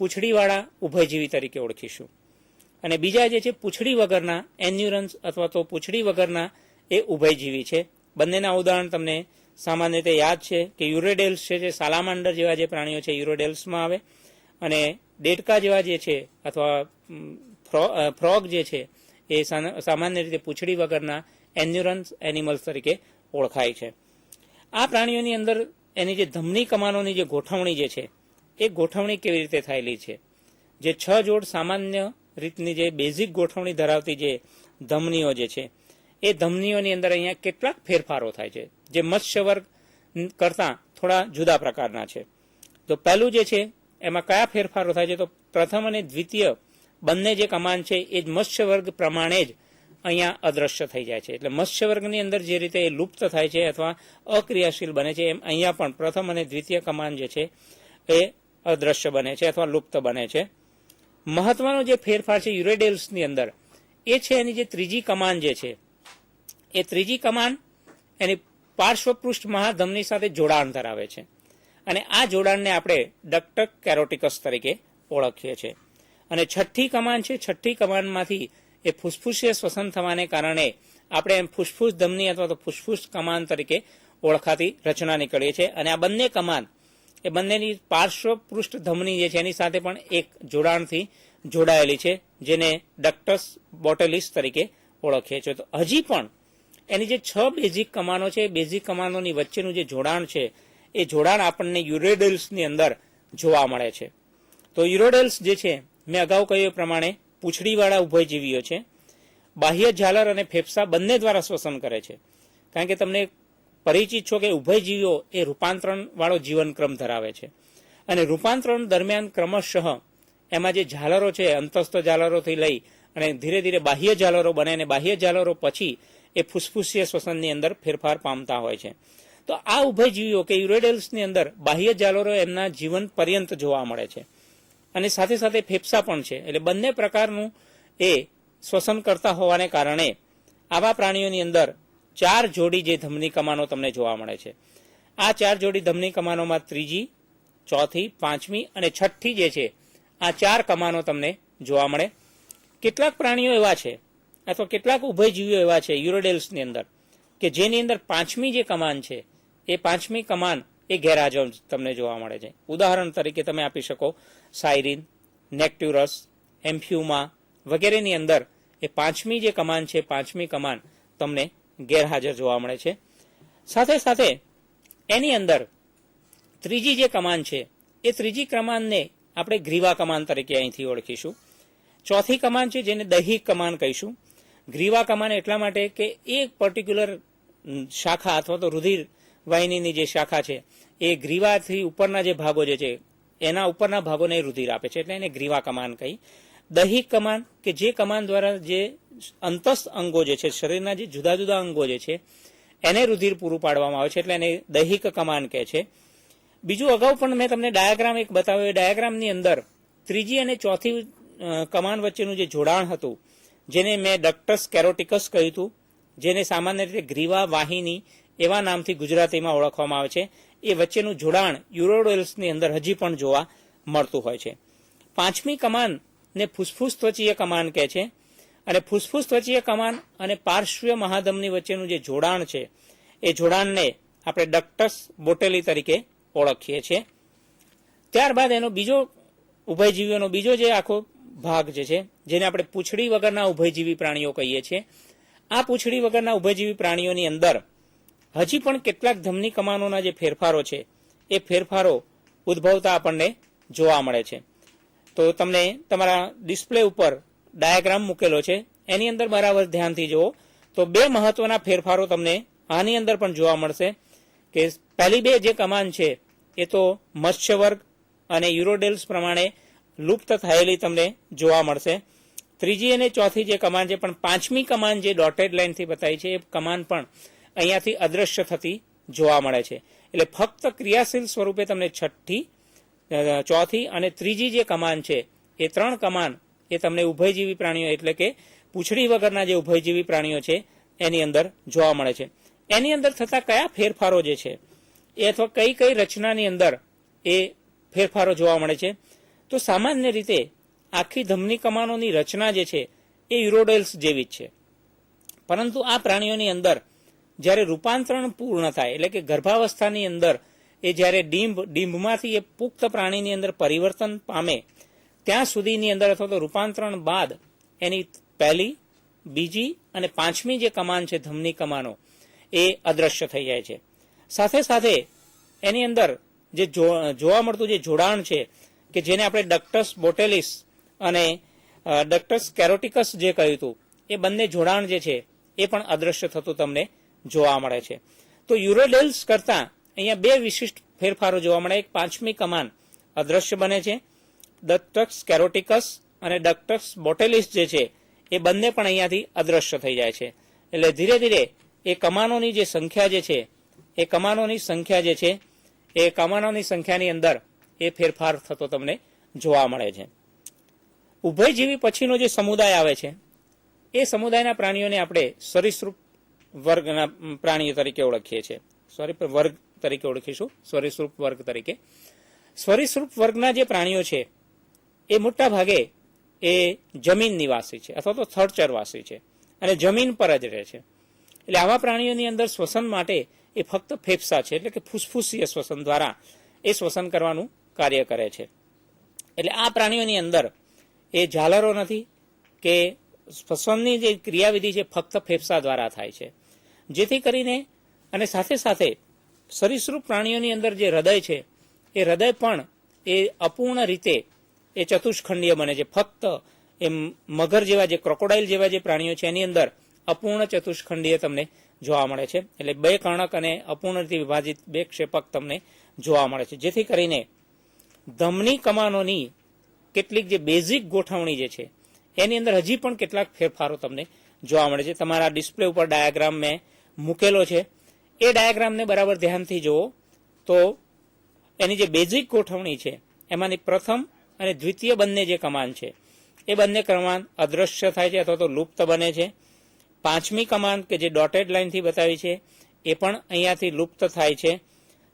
પૂંછડીવાળા ઉભયજીવી તરીકે ઓળખીશું. અને બીજા જે છે પૂંછડી વગરના એન્યુરન્સ અથવા તો પૂંછડી વગરના એ ઉભયજીવી છે. બંનેના ઉદાહરણ તમને સામાન્ય રીતે યાદ છે કે યુરોડેલ્સ છે જે સાલામાન્ડર જેવા જે પ્રાણીઓ છે યુરોડેલ્સમાં આવે, અને દેડકા જેવા જે છે અથવા ફ્રોગ જે છે એ સામાન્ય રીતે પૂંછડી વગરના એન્યુરન્સ એનિમલ્સ તરીકે ઓળખાય છે. આ પ્રાણીઓની અંદર એની જે ધમની કમાનોની જે ગોઠવણી જે છે એ ગોઠવણી કેવી રીતે થયેલી છે. જે 6 જોડ સામાન્ય રીતની જે બેઝિક ગોઠવણી ધરાવતી જે ધમનીઓ જે છે એ ધમનીઓની અંદર અહીંયા કેટલાક ફેરફારો થાય છે, જે મત્સ્ય વર્ગ કરતાં થોડા જુદા પ્રકારના છે. તો પહેલું જે છે એમાં કયા ફેરફારો થાય છે, તો પ્રથમ અને દ્વિતીય બંને જે કમાન છે એ મત્સ્ય વર્ગ પ્રમાણે જ અહીંયા અદ્રશ્ય થઈ જાય છે. એટલે મત્સ્ય વર્ગની અંદર જે રીતે એ લુપ્ત થાય છે અથવા અક્રિયાશીલ બને છે, એમ અહીંયા પણ પ્રથમ અને દ્વિતીય કમાન જે છે એ અદ્રશ્ય બને છે અથવા લુપ્ત બને છે. મહત્વનો જે ફેરફાર છે યુરોડેલ્સની અંદર એ છે એની જે ત્રીજી કમાન જે છે એ ત્રીજી કમાન એની પાર્શ્વપૃષ્ઠ મહાધમની સાથે જોડાણ ધરાવે છે. અને આ જોડાણને આપણે ડક્ટર કેરોટિકસ તરીકે ઓળખીએ છીએ. અને છઠ્ઠી કમાન છે, છઠ્ઠી કમાનમાંથી એ ફૂસફૂસીય શ્વસન થવાને કારણે આપણે એમ ફૂસફૂસ ધમની અથવા તો ફૂસફૂસ કમાન તરીકે ઓળખાતી રચના નીકળીએ છીએ. અને આ બંને કમાન એ બંનેની પાર્શ્વપૃષ્ઠ ધમની જે છે એની સાથે પણ એક જોડાણથી જોડાયેલી છે, જેને ડક્ટસ બોટેલિસ તરીકે ઓળખીએ છીએ. તો હજી પણ એની જે 6 બેઝિક કમાનો છે એ બેઝિક કમાનોની વચ્ચેનું જે જોડાણ છે એ જોડાણ આપણને યુરોડેલ્સની અંદર જોવા મળે છે. તો યુરોડેલ્સ જે છે મેં અગાઉ કહ્યું એ પ્રમાણે પૂંછડીવાળા ઉભયજીવીઓ છે. બાહ્ય ઝાલર અને ફેફસા બંને દ્વારા શ્વસન કરે છે. કારણ કે તમને પરિચિત છો કે ઉભયજીવીઓ એ રૂપાંતરણ વાળો જીવનક્રમ ધરાવે છે. અને રૂપાંતરણ દરમિયાન ક્રમશઃ એમાં જે ઝાલરો છે અંતસ્થ ઝાલરોથી લઈ અને ધીરે ધીરે બાહ્ય ઝાલરો બને અને બાહ્ય ઝાલરો પછી એ ફૂસફૂસીય શ્વસનની અંદર ફેરફાર પામતા હોય છે. તો આ ઉભયજીવીઓ કે યુરોડેલ્સની અંદર બાહ્ય ઝાલરો એમના જીવન પર્યંત જોવા મળે છે. અને સાથે સાથે ફેફસા પણ છે. એટલે બંને પ્રકારનું એ શ્વસન કરતા હોવાને કારણે આવા પ્રાણીઓની અંદર 4 જોડી જે ધમની કમાનો તમને જોવા મળે છે. આ 4 જોડી ધમની કમાનોમાં ત્રીજી, ચોથી, પાંચમી અને છઠ્ઠી જે છે આ 4 કમાનો તમને જોવા મળે. કેટલાક પ્રાણીઓ એવા છે અથવા કેટલાક ઉભયજીવીઓ એવા છે યુરોડેલ્સની અંદર કે જેની અંદર પાંચમી જે કમાન છે એ પાંચમી કમાન એ ગેરહાજર તમને જોવા મળે છે. ઉદાહરણ તરીકે તમે આપી શકો સાયરીન, નેક્ટ્યુરસ, એમ્ફ્યુમા વગેરેની અંદર એ પાંચમી જે કમાન છે પાંચમી કમાન તમને ગેરહાજર જોવા મળે છે. સાથે સાથે એની અંદર ત્રીજી જે કમાન છે એ ત્રીજી કમાનને આપણે ગ્રીવા કમાન તરીકે અહીંથી ઓળખીશું. ચોથી કમાન છે જેને દૈહિક કમાન કહીશું. ગ્રીવા કમાન એટલા માટે કે એક પર્ટિક્યુલર શાખા અથવા તો રુધિર વાહિનીની જે શાખા છે એ ગ્રીવાથી ઉપરના જે ભાગો જે છે એના ઉપરના ભાગોને રુધિર આપે છે એટલે એને ગ્રીવા કમાન કહી. દૈહિક કમાન કે જે કમાન દ્વારા જે અંતસ્થ અંગો જે છે શરીરના જે જુદા જુદા અંગો જે છે એને રુધિર પૂરું પાડવામાં આવે છે એટલે એને દૈહિક કમાન કહે છે. બીજું અગાઉ પણ મેં તમને ડાયાગ્રામ એક બતાવ્યો. ડાયાગ્રામની અંદર ત્રીજી અને ચોથી કમાન વચ્ચેનું જે જોડાણ હતું જેને મેં ડક્ટસ કેરોટિકસ કહ્યું હતું, જેને સામાન્ય રીતે ગ્રીવા વાહિની એવા નામથી ગુજરાતીમાં ઓળખવામાં આવે છે, એ વચ્ચેનું જોડાણ યુરોડેલ્સની અંદર હજી પણ જોવા મળતું હોય છે. પાંચમી કમાન ને ફૂસ્ફૂસ ત્વચીય કમાન કહે છે અને ફૂસ્ફૂસ ત્વચીય કમાન અને પાર્શ્વીય મહાધમની વચ્ચેનું જે જોડાણ છે એ જોડાણને આપણે ડક્ટસ બોટેલી તરીકે ઓળખીએ છીએ. ત્યારબાદ એનો બીજો ઉભયજીવીઓનો બીજો જે આખો ભાગ જે છે જેને આપણે પૂંછડી વગરના ઉભયજીવી પ્રાણીઓ કહીએ છીએ. આ પૂંછડી વગરના ઉભયજીવી પ્રાણીઓની અંદર હજી પણ કેટલાક ધમની કમાનોના જે ફેરફારો છે એ ફેરફારો ઉદ્ભવતા આપણને જોવા મળે છે. તો તમને તમારા ડિસ્પ્લે ઉપર ડાયાગ્રામ મૂકેલો છે એની અંદર બરાબર ધ્યાનથી જુઓ તો 2 મહત્વના ફેરફારો તમને આની અંદર પણ જોવા મળશે કે પહેલી 2 જે કમાન છે એ તો મત્સ્ય વર્ગ અને યુરોડેલ્સ પ્રમાણે લુપ્ત થયેલી તમને જોવા મળશે. ત્રીજી અને ચોથી જે કમાન છે પણ પાંચમી કમાન જે ડોટેડ લાઇનથી બતાવી છે એ કમાન પણ અહીંયાથી અદ્રશ્ય થતી જોવા મળે છે. એટલે ફક્ત ક્રિયાશીલ સ્વરૂપે તમને છઠ્ઠી, ચોથી અને ત્રીજી જે કમાન છે એ 3 કમાન એ તમને ઉભયજીવી પ્રાણીઓ એટલે કે પૂંછડી વગરના જે ઉભયજીવી પ્રાણીઓ છે એની અંદર જોવા મળે છે. એની અંદર થતા કયા ફેરફારો જે છે એ અથવા કઈ કઈ રચનાની અંદર એ ફેરફારો જોવા મળે છે તો સામાન્ય રીતે આખી ધમની કમાનોની રચના જે છે એ યુરોડેલ્સ જેવી જ છે. પરંતુ આ પ્રાણીઓની અંદર જ્યારે રૂપાંતરણ પૂર્ણ થાય એટલે કે ગર્ભાવસ્થાની અંદર એ જ્યારે ડીંભમાંથી એ પુખ્ત પ્રાણીની અંદર પરિવર્તન પામે ત્યાં સુધીની અંદર અથવા તો રૂપાંતરણ બાદ એની પહેલી, બીજી અને પાંચમી જે કમાન છે ધમની કમાનો એ અદ્રશ્ય થઈ જાય છે. સાથે સાથે એની અંદર જે જોવા મળતું જે જોડાણ છે કે જેને આપણે ડક્ટસ બોટેલિસ અને ડક્ટસ કેરોટિકસ જે કહ્યું હતું એ બંને જોડાણ જે છે એ પણ અદ્રશ્ય થતું તમને જોવા મળે છે. તો યુરોડેલ્સ કરતાં અહીંયા 2 વિશિષ્ટ ફેરફારો જોવા મળે. એક પાંચમી કમાન અદ્રશ્ય બને છે. ડક્ટસ કેરોટિકસ અને ડક્ટસ બોટેલિસ જે છે એ બંને પણ અહીંયાથી અદ્રશ્ય થઈ જાય છે. એટલે ધીરે ધીરે એ કમાનોની જે સંખ્યા જે છે એ કમાનોની સંખ્યાની અંદર એ ફેરફાર થતો તમને જોવા મળે છે. ઉભયજીવી પછીનો જે સમુદાય આવે છે એ સમુદાયના પ્રાણીઓને આપણે સરીસૃપ વર્ગના પ્રાણીઓ તરીકે ઓળખીએ છીએ. વર્ગ તરીકે ઓળખીશું, સરીસૃપ વર્ગ તરીકે. સરીસૃપ વર્ગના જે પ્રાણીઓ છે એ મોટા ભાગે એ જમીન નિવાસી છે અથવા તો થડચરવાસી છે અને જમીન પર જ રહે છે. એટલે આવા પ્રાણીઓની અંદર શ્વસન માટે એ ફક્ત ફેફસા છે એટલે કે ફૂસ્ફૂસીય શ્વસન દ્વારા એ શ્વસન કરવાનું કાર્ય કરે છે. એટલે આ પ્રાણીઓની અંદર એ ઝાલરો નથી કે શ્વસનની જે ક્રિયાવિધિ છે ફક્ત ફેફસા દ્વારા થાય છે. જેથી કરીને અને સાથે સાથે સરીસૃપ પ્રાણીઓની અંદર જે હૃદય છે એ હૃદય પણ એ અપૂર્ણ રીતે એ ચતુષ્ખંડીય બને છે. ફક્ત એ મગર જેવા જે ક્રોકોડાઇલ જેવા જે પ્રાણીઓ છે એની અંદર અપૂર્ણ ચતુષ્ખંડીય તમને જોવા મળે છે. એટલે 2 કર્ણક અને અપૂર્ણ રીતે વિભાજિત 2 ક્ષેપક તમને જોવા મળે છે. જેથી કરીને ધમની કમાનોની કેટલીક જે બેઝિક ગોઠવણી જે છે એની અંદર હજી પણ કેટલાક ફેરફારો તમને જોવા મળે છે. તમારા ડિસ્પ્લે ઉપર ડાયાગ્રામ મેં મૂકેલો છે. એ ડાયાગ્રામને બરાબર ધ્યાનથી જુઓ તો એની જે બેઝિક ગોઠવણી છે એમાંની પ્રથમ અને દ્વિતીય બંને જે કમાન છે એ બંને કમાન અદ્રશ્ય થાય છે અથવા તો લુપ્ત બને છે. પાંચમી કમાન કે જે ડોટેડ લાઇનથી બતાવી છે એ પણ અહીંયાથી લુપ્ત થાય છે.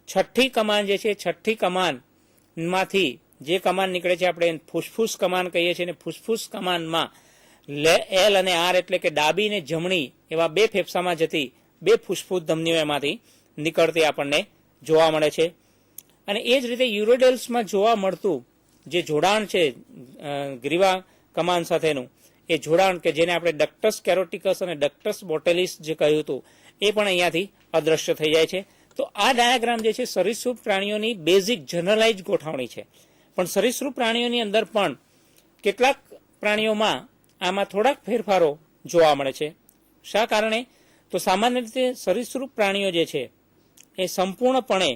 છઠ્ઠી કમાન જે છે, છઠ્ઠી કમાનમાંથી જે કમાન નીકળે છે આપણે ફૂસફૂસ કમાન કહીએ છીએ, અને ફૂસફૂસ કમાનમાં એલ અને આર એટલે કે ડાબી ને જમણી એવા બે ફેફસામાં જતી બે ફૂસફૂસ ધમનીઓ એમાંથી નીકળતી આપણને જોવા મળે છે. અને એ જ રીતે યુરોડેલ્સમાં જોવા મળતું જે જોડાણ છે ગ્રીવા કમાન સાથેનું, એ જોડાણ કે જેને આપણે ડક્ટસ કેરોટિકસ અને ડક્ટસ બોટેલિસ જે કહ્યું હતું એ પણ અહીંયાથી અદ્રશ્ય થઈ જાય છે. તો આ ડાયાગ્રામ જે છે સરીસૃપ પ્રાણીઓની બેઝિક જનરલાઇઝ ગોઠવણી છે. પણ સરીસૃપ પ્રાણીઓની અંદર પણ કેટલાક પ્રાણીઓમાં આમાં થોડાક ફેરફારો જોવા મળે છે. શા કારણે? તો સામાન્ય રીતે સરીસૃપ પ્રાણીઓ જે છે એ સંપૂર્ણપણે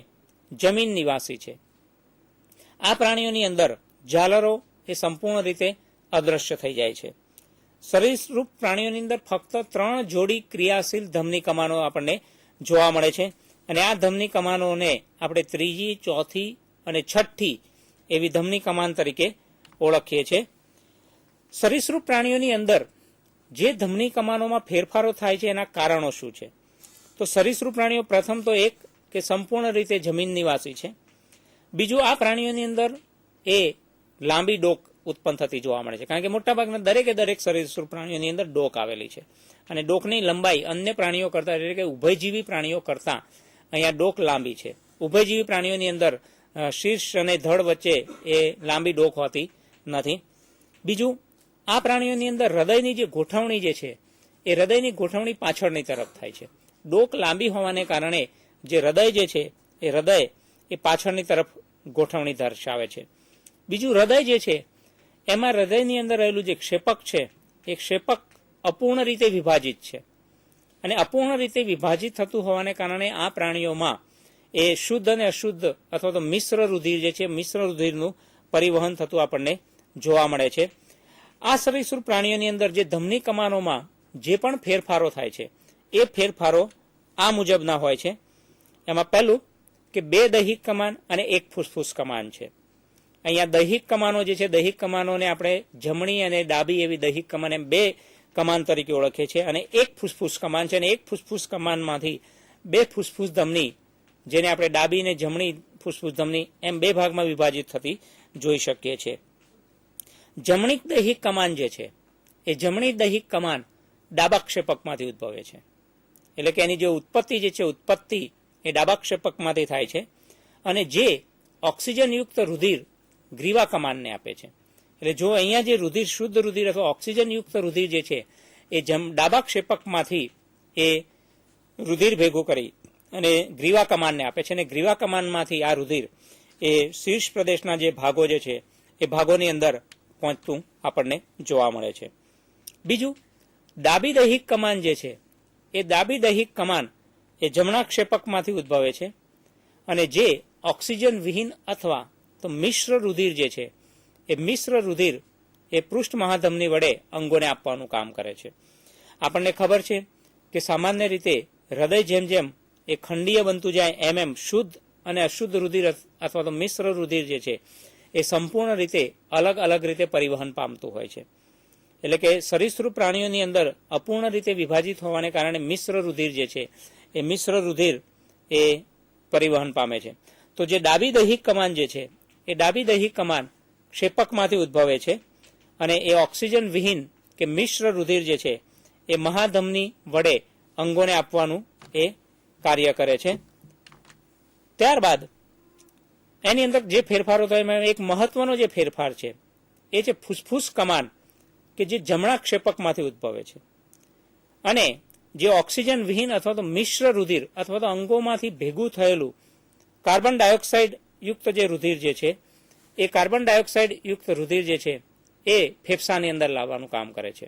જમીન નિવાસી છે. આ પ્રાણીઓની અંદર ઝાલરો એ સંપૂર્ણ રીતે અદ્રશ્ય થઈ જાય છે. સરીસૃપ પ્રાણીઓની અંદર ફક્ત 3 જોડી ક્રિયાશીલ ધમની કમાનો આપણને જોવા મળે છે. અને આ ધમની કમાનોને આપણે ત્રીજી, ચોથી અને છઠ્ઠી એવી ધમની કમાન તરીકે ઓળખીએ છીએ. સરીસૃપ પ્રાણીઓની અંદર જે ધમની કમાનોમાં ફેરફારો થાય છે એના કારણો શું છે? તો સરીસૃપ પ્રાણીઓ પ્રથમ તો એક કે સંપૂર્ણ રીતે જમીન નિવાસી છે. બીજું, આ પ્રાણીઓની અંદર એ લાંબી ડોક ઉત્પન્ન થતી જોવા મળે છે, કારણ કે મોટાભાગના દરેક સરીસૃપ પ્રાણીઓની અંદર ડોક આવેલી છે. અને ડોકની લંબાઈ અન્ય પ્રાણીઓ કરતા એટલે કે ઉભયજીવી પ્રાણીઓ કરતા અહીંયા ડોક લાંબી છે. ઉભયજીવી પ્રાણીઓની અંદર શીર્ષ અને ધડ વચ્ચે એ લાંબી ડોક હોતી નથી. બીજું, આ પ્રાણીઓની અંદર હૃદયની જે ગોઠવણી જે છે એ હૃદયની ગોઠવણી પાછળની તરફ થાય છે. ડોક લાંબી હોવાને કારણે જે હૃદય જે છે એ હૃદય એ પાછળની તરફ ગોઠવણી દર્શાવે છે. બીજું, હૃદય જે છે એમાં હૃદયની અંદર રહેલું જે ક્ષેપક છે એ ક્ષેપક અપૂર્ણ રીતે વિભાજિત છે. અને અપૂર્ણ રીતે વિભાજિત થતું હોવાને કારણે આ પ્રાણીઓમાં એ શુદ્ધ અને અશુદ્ધ અથવા તો મિશ્ર રુધિર જે છે, મિશ્ર રુધિરનું પરિવહન થતું આપણને જોવા મળે છે. આ સરીસૃપ પ્રાણીઓની અંદર જે ધમની કમાનોમાં જે પણ ફેરફારો થાય છે એ ફેરફારો આ મુજબના હોય છે. એમાં પહેલું કે 2 દૈહિક કમાન અને 1 ફૂસફૂસ કમાન છે. અહીંયા દૈહિક કમાનો જે છે, દૈહિક કમાનોને આપણે જમણી અને ડાબી એવી દૈહિક કમાન એમ 2 કમાન તરીકે ઓળખીએ છીએ. અને 1 ફૂસફૂસ કમાન છે, અને 1 ફૂસફૂસ કમાનમાંથી 2 ફૂસફૂસ ધમની, જેને આપણે ડાબી અને જમણી ફૂસફૂસ ધમની એમ 2 ભાગમાં વિભાજિત થતી જોઈ શકીએ છીએ. જમણી દૈહિક કમાન જે છે એ જમણી દૈહિક કમાન ડાબા ક્ષેપકમાંથી ઉદ્ભવે છે. એટલે કે એની જે ઉત્પત્તિ જે છે, ઉત્પત્તિ એ ડાબા ક્ષેપકમાંથી થાય છે. અને જે ઓક્સિજનયુક્ત રુધિર ગ્રીવા કમાનને આપે છે. એટલે જો અહીંયા જે રુધિર, શુદ્ધ રુધિર અથવા ઓક્સિજનયુક્ત રુધિર જે છે એ ડાબા ક્ષેપકમાંથી એ રુધિર ભેગું કરી અને ગ્રીવા કમાનને આપે છે. અને ગ્રીવા કમાનમાંથી આ રુધિર એ શીર્ષ પ્રદેશના જે ભાગો જે છે એ ભાગોની અંદર પહોંચતું આપણને જોવા મળે છે. બીજું, ડાબી દૈહિક કમાન જે છે એ ડાબી દૈહિક કમાન એ જમણા ક્ષેપકમાંથી ઉદ્ભવે છે. અને જે ઓક્સિજન વિહીન અથવા તો મિશ્ર રુધિર જે છે એ મિશ્ર રુધિર એ પૃષ્ઠ મહાધમની વડે અંગોને આપવાનું કામ કરે છે. આપણને ખબર છે કે સામાન્ય રીતે હૃદય જેમ જેમ એ ખંડીય બનતું જાય એમ શુદ્ધ અને અશુદ્ધ રુધિર અથવા તો મિશ્ર રુધિર જે છે એ સંપૂર્ણ રીતે અલગ અલગ રીતે પરિવહન પામતું હોય છે. એટલે કે સરીસૃપ પ્રાણીઓની અંદર અપૂર્ણ રીતે વિભાજિત હોવાને કારણે મિશ્ર રુધિર જે છે એ મિશ્ર રુધિર એ પરિવહન પામે છે. તો જે ડાબી દૈહિક કમાન જે છે એ ડાબી દૈહિક કમાન ક્ષેપકમાંથી ઉદ્ભવે છે. અને એ ઓક્સિજન વિહીન કે મિશ્ર રુધિર જે છે એ મહાધમની વડે અંગોને આપવાનું એ કાર્ય કરે છે. ત્યારબાદ એની અંદર જે ફેરફારો થાય એમાં એક મહત્વનો જે ફેરફાર છે એ છે ફૂસફૂસ કમાન કે જે જમણા ક્ષેપકમાંથી ઉદ્ભવે છે. અને જે ઓક્સિજન વિહીન અથવા તો મિશ્ર રુધિર અથવા તો અંગોમાંથી ભેગું થયેલું કાર્બન ડાયોક્સાઇડ યુક્ત જે રુધિર જે છે એ કાર્બન ડાયોક્સાઇડ યુક્ત રુધિર જે છે એ ફેફસાની અંદર લાવવાનું કામ કરે છે.